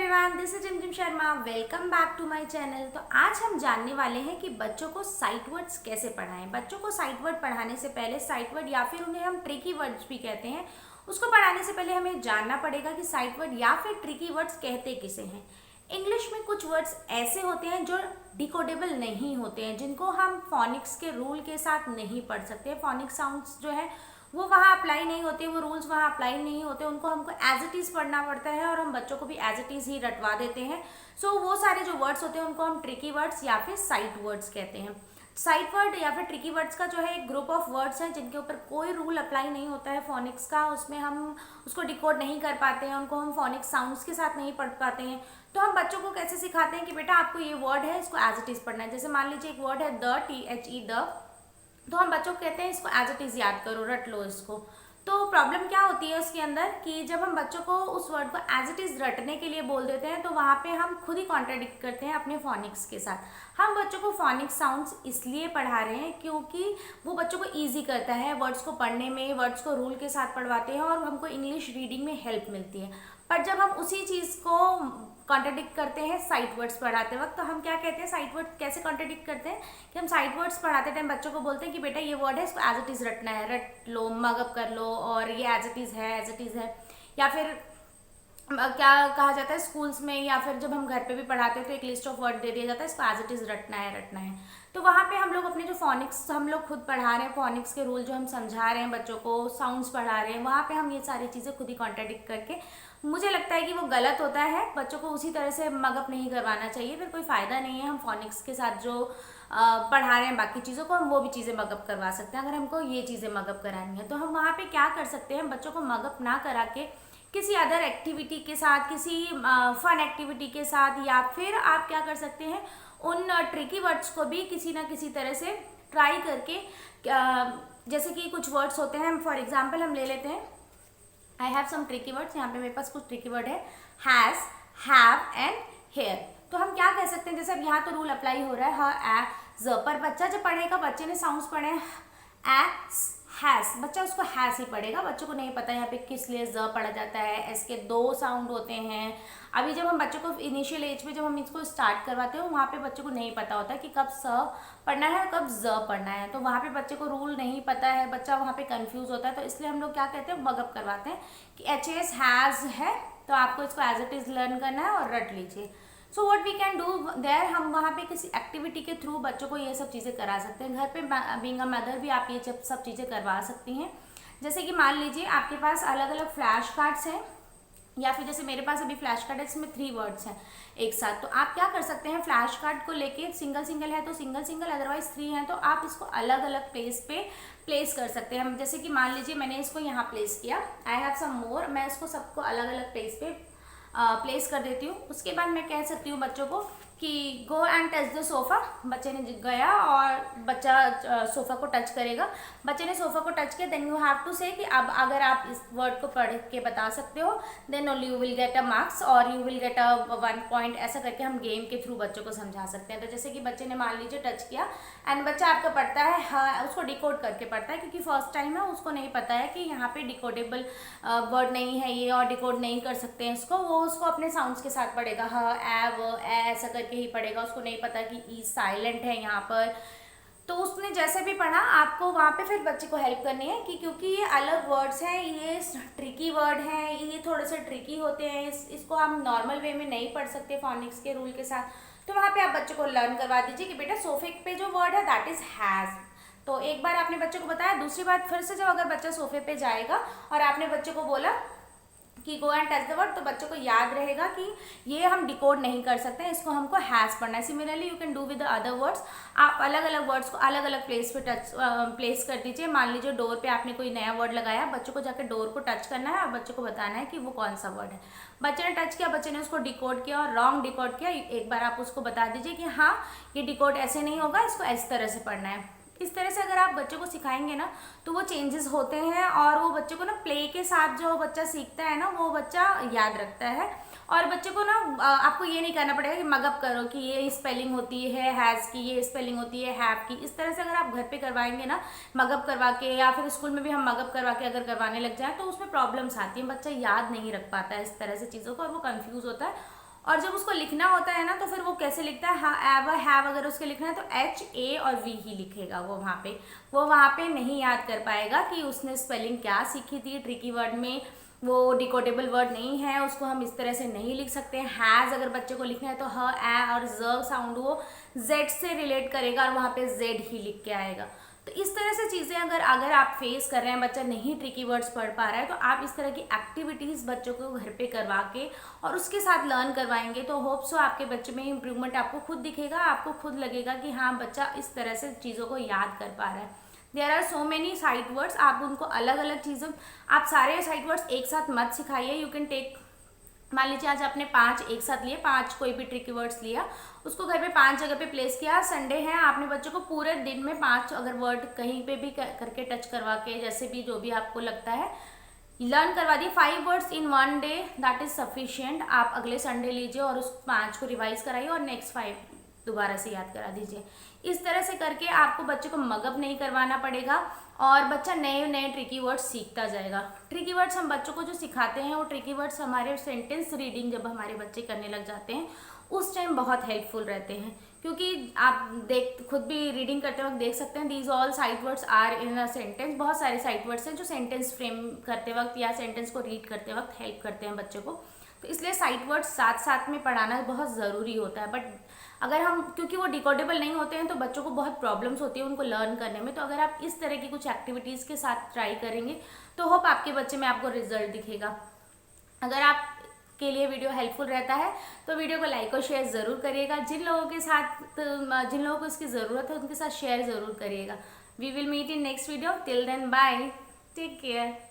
Everyone, this is जिमजिम Sharma. Welcome back to my channel. तो आज हम जानने वाले हैं कि बच्चों को साइट वर्ड्स कैसे पढ़ाएं। बच्चों को साइट वर्ड पढ़ाने से पहले साइट वर्ड या फिर उन्हें हम ट्रिकी वर्ड्स भी कहते हैं, उसको पढ़ाने से पहले हमें जानना पड़ेगा कि साइट वर्ड या फिर ट्रिकी वर्ड्स कहते किसे हैं। इंग्लिश में कुछ वर्ड्स ऐसे होते हैं जो डिकोडेबल नहीं होते हैं, जिनको हम फोनिक्स के रूल के साथ नहीं पढ़ सकते। फोनिक साउंड्स जो है वो वहाँ अप्लाई नहीं होते, वो रूल्स वहाँ अप्लाई नहीं होते, उनको हमको एज इट इज़ पढ़ना पड़ता है और हम बच्चों को भी एज इट इज़ ही रटवा देते हैं। सो वो सारे जो वर्ड्स होते हैं उनको हम ट्रिकी वर्ड्स या फिर साइट वर्ड्स कहते हैं। साइट वर्ड या फिर ट्रिकी वर्ड्स का जो है एक ग्रुप ऑफ वर्ड्स हैं जिनके ऊपर कोई रूल अप्लाई नहीं होता है फोनिक्स का, उसमें हम उसको डिकोड नहीं कर पाते हैं, उनको हम फोनिक्स साउंड्स के साथ नहीं पढ़ पाते हैं। तो हम बच्चों को कैसे सिखाते हैं कि बेटा आपको ये वर्ड है, इसको एज इट इज़ पढ़ना है। जैसे मान लीजिए एक वर्ड है द, THE द, तो हम बच्चों को कहते हैं इसको एज इट इज़ याद करो, रट लो इसको। तो प्रॉब्लम क्या होती है उसके अंदर कि जब हम बच्चों को उस वर्ड को एज इट इज़ रटने के लिए बोल देते हैं तो वहाँ पे हम खुद ही कॉन्ट्राडिक्ट करते हैं अपने फोनिक्स के साथ। हम बच्चों को फोनिक्स साउंड्स इसलिए पढ़ा रहे हैं क्योंकि वो बच्चों को ईजी करता है वर्ड्स को पढ़ने में, वर्ड्स को रूल के साथ पढ़वाते हैं और हमको इंग्लिश रीडिंग में हेल्प मिलती है। पर जब हम उसी चीज़ को कॉन्ट्राडिक्ट करते हैं साइट वर्ड्स पढ़ाते वक्त, तो हम क्या कहते हैं, साइट वर्ड कैसे कॉन्ट्राडिक्ट करते हैं कि हम साइट वर्ड्स पढ़ाते टाइम बच्चों को बोलते हैं कि बेटा ये वर्ड है, इसको एज इट इज़ रटना है, रट लो, मगअप कर लो, और ये एज इट इज़ है, एज इट इज़ है। या फिर क्या कहा जाता है स्कूल्स में या फिर जब हम घर पे भी पढ़ाते हैं तो एक लिस्ट ऑफ वर्ड दे दिया जाता है, इसको एज इट इज़ रटना है, रटना है। तो वहाँ पे हम लोग अपने जो फोनिक्स हम लोग खुद पढ़ा रहे हैं, फोनिक्स के रूल जो हम समझा रहे हैं बच्चों को, साउंड्स पढ़ा रहे हैं, वहाँ पे हम ये सारी चीज़ें खुद ही कॉन्ट्राडिक्ट करके, मुझे लगता है कि वो गलत होता है। बच्चों को उसी तरह से मगअप नहीं करवाना चाहिए, फिर कोई फ़ायदा नहीं है। हम फोनिक्स के साथ जो पढ़ा रहे हैं बाकी चीज़ों को, हम वो भी चीज़ें मगअप करवा सकते हैं। अगर हमको ये चीज़ें मगअप करानी है तो हम वहाँ पे क्या कर सकते हैं, बच्चों को मगअप ना करा के किसी अदर एक्टिविटी के साथ, किसी फन एक्टिविटी के साथ, या फिर आप क्या कर सकते हैं, उन ट्रिकी वर्ड्स को भी किसी ना किसी तरह से ट्राई करके, जैसे कि कुछ वर्ड्स होते हैं, फॉर एग्जाम्पल हम ले लेते हैं, I have some tricky words. यहाँ पे मेरे पास कुछ ट्रिकी वर्ड है, हैज़, हैव एंड हेयर। तो हम क्या कह सकते हैं, जैसे अब यहाँ तो रूल अप्लाई हो रहा है ह, ए, ज, पर बच्चा जब पढ़ेगा, बच्चे ने साउंड्स पढ़े ए, हैज़, बच्चा उसको हैज़ ही पढ़ेगा। बच्चों को नहीं पता यहाँ पे किस लिए ज पढ़ा जाता है, एस के दो साउंड होते हैं। अभी जब हम बच्चों को इनिशियल एज में जब हम इसको स्टार्ट करवाते हैं, वहाँ पे बच्चों को नहीं पता होता कि कब स पढ़ना है और कब ज पढ़ना है। तो वहाँ पे बच्चे को रूल नहीं पता है, बच्चा वहाँ पे कंफ्यूज होता है। तो इसलिए हम लोग क्या कहते हैं, मगअप करवाते हैं कि HS हैज़ है तो आपको इसको एज इट इज़ लर्न करना है और रट लीजिए। So what we can do there, हम वहाँ पे किसी एक्टिविटी के थ्रू बच्चों को ये सब चीज़ें करा सकते हैं। घर पे बीइंग अ मदर भी आप ये सब चीज़ें करवा सकती हैं। जैसे कि मान लीजिए आपके पास अलग अलग फ्लैश कार्ड्स हैं, या फिर जैसे मेरे पास अभी फ्लैश कार्ड है, इसमें 3 वर्ड्स हैं एक साथ। तो आप क्या कर सकते हैं, फ्लैश कार्ड को लेके सिंगल सिंगल है तो सिंगल सिंगल, अदरवाइज 3 हैं तो आप इसको अलग अलग प्लेस पे प्लेस कर सकते हैं। जैसे कि मान लीजिए मैंने इसको यहाँ प्लेस किया, आई हैव सम मोर, मैं इसको सबको अलग अलग प्लेस पे प्लेस कर देती हूँ। उसके बाद मैं कह सकती हूँ बच्चों को कि go and touch the sofa. बच्चे ने गया और बच्चा सोफ़ा को टच करेगा, बच्चे ने सोफ़ा को टच किया, देन यू हैव टू से कि अब अगर आप इस वर्ड को पढ़ के बता सकते हो then only you will get a marks और you will get a 1 point. ऐसा करके हम गेम के थ्रू बच्चों को समझा सकते हैं। तो जैसे कि बच्चे ने मान लीजिए टच किया एंड बच्चा आपका पढ़ता है, हाँ उसको डिकोड करके पढ़ता है क्योंकि फर्स्ट टाइम है, उसको नहीं पता है कि यहाँ पे डिकोडेबल वर्ड नहीं है ये और डिकोड नहीं कर सकते हैं इसको। वो उसको अपने साउंड्स के साथ पढ़ेगा, हाँ ए व ए ऐसा करके ही पढ़ेगा। उसको नहीं पता कि ई साइलेंट है यहाँ पर। तो उसने जैसे भी पढ़ा, आपको वहाँ पे फिर बच्चे को हेल्प करनी है कि क्योंकि ये अलग वर्ड्स हैं, ये ट्रिकी वर्ड हैं, ये थोड़े से ट्रिकी होते हैं, इसको हम नॉर्मल वे में नहीं पढ़ सकते फोनिक्स के रूल के साथ। तो वहाँ पे आप बच्चे को लर्न करवा दीजिए कि बेटा सोफे पे जो वर्ड है दैट इज़ हैज़। तो एक बार आपने बच्चे को बताया, दूसरी बार फिर से जब अगर बच्चा सोफे पे जाएगा और आपने बच्चे को बोला कि go and touch the word, तो बच्चों को याद रहेगा कि ये हम डिकोड नहीं कर सकते हैं, इसको हमको हैज़ पढ़ना है। Similarly you can do with the other words. आप अलग अलग वर्ड्स को अलग अलग प्लेस पे प्लेस कर दीजिए। मान लीजिए डोर पे आपने कोई नया वर्ड लगाया, बच्चों को जाकर डोर को टच करना है और बच्चों को बताना है कि वो कौन सा वर्ड है। बच्चे ने टच किया, बच्चे ने उसको डिकोड किया और रॉन्ग डिकोड किया, एक बार आप उसको बता दीजिए कि हाँ ये डिकोड ऐसे नहीं होगा, इसको इस तरह से पढ़ना है। इस तरह से अगर आप बच्चों को सिखाएंगे ना तो वो चेंजेस होते हैं और वो बच्चे को ना प्ले के साथ जो बच्चा सीखता है ना वो बच्चा याद रखता है। और बच्चे को ना आपको ये नहीं करना पड़ेगा कि मगअप करो कि ये स्पेलिंग होती है हैज़ की, ये स्पेलिंग होती है हैव की। इस तरह से अगर आप घर पे करवाएंगे ना मगअप करवा के, या फिर स्कूल में भी हम मगअप करवा के अगर करवाने लग जाए तो उसमें प्रॉब्लम्स आती हैं, बच्चा याद नहीं रख पाता है इस तरह से चीज़ों को और वो कन्फ्यूज़ होता है और जब उसको लिखना होता है ना तो फिर वो कैसे लिखता है, हैव हैव अगर उसके लिखना है तो HA और V ही लिखेगा वो वहाँ पे नहीं याद कर पाएगा कि उसने स्पेलिंग क्या सीखी थी ट्रिकी वर्ड में। वो डिकोडेबल वर्ड नहीं है, उसको हम इस तरह से नहीं लिख सकते। हैज़ अगर बच्चे को लिखना है तो ह ए और ज साउंड वो जेड से रिलेट करेगा और वहाँ पे जेड ही लिख के आएगा। तो इस तरह से चीज़ें अगर आप फेस कर रहे हैं, बच्चा नहीं ट्रिकी वर्ड्स पढ़ पा रहा है, तो आप इस तरह की एक्टिविटीज़ बच्चों को घर पे करवा के और उसके साथ लर्न करवाएंगे तो होप सो आपके बच्चे में इम्प्रूवमेंट आपको खुद दिखेगा। आपको खुद लगेगा कि हाँ बच्चा इस तरह से चीज़ों को याद कर पा रहा है। There are so many sight words, आप उनको अलग अलग चीज़ों, आप सारे साइट वर्ड्स एक साथ मत सिखाइए। यू कैन टेक, मान लीजिए आज आपने 5 एक साथ लिए, 5 कोई भी ट्रिकी वर्ड्स लिया, उसको घर पे 5 जगह पे प्लेस किया। संडे है, आपने बच्चों को पूरे दिन में 5 अगर वर्ड कहीं पे भी करके टच करवा के, जैसे भी जो भी आपको लगता है लर्न करवा दिए, 5 words in 1 day, that is sufficient. आप अगले संडे लीजिए और उस 5 को रिवाइज कराइए और नेक्स्ट 5 दोबारा से याद करा दीजिए। इस तरह से करके आपको बच्चे को मगअप नहीं करवाना पड़ेगा और बच्चा नए नए ट्रिकी वर्ड्स सीखता जाएगा। ट्रिकी वर्ड्स हम बच्चों को जो सिखाते हैं वो ट्रिकी वर्ड्स हमारे सेंटेंस रीडिंग जब हमारे बच्चे करने लग जाते हैं उस टाइम बहुत हेल्पफुल रहते हैं, क्योंकि आप खुद भी रीडिंग करते वक्त देख सकते हैं these all sight words are in a sentence. बहुत सारे साइट वर्ड्स हैं जो सेंटेंस फ्रेम करते वक्त या सेंटेंस को रीड करते वक्त हेल्प करते हैं बच्चों को। तो इसलिए साइट वर्ड्स साथ साथ में पढ़ाना बहुत ज़रूरी होता है। बट अगर हम, क्योंकि वो डिकोडेबल नहीं होते हैं तो बच्चों को बहुत प्रॉब्लम्स होती है उनको लर्न करने में, तो अगर आप इस तरह की कुछ एक्टिविटीज़ के साथ ट्राई करेंगे तो होप आपके बच्चे में आपको रिजल्ट दिखेगा। अगर आप के लिए वीडियो हेल्पफुल रहता है तो वीडियो को लाइक और शेयर ज़रूर करिएगा। जिन लोगों को इसकी ज़रूरत है उनके साथ शेयर ज़रूर करिएगा। We will meet in next video, till then bye, take care.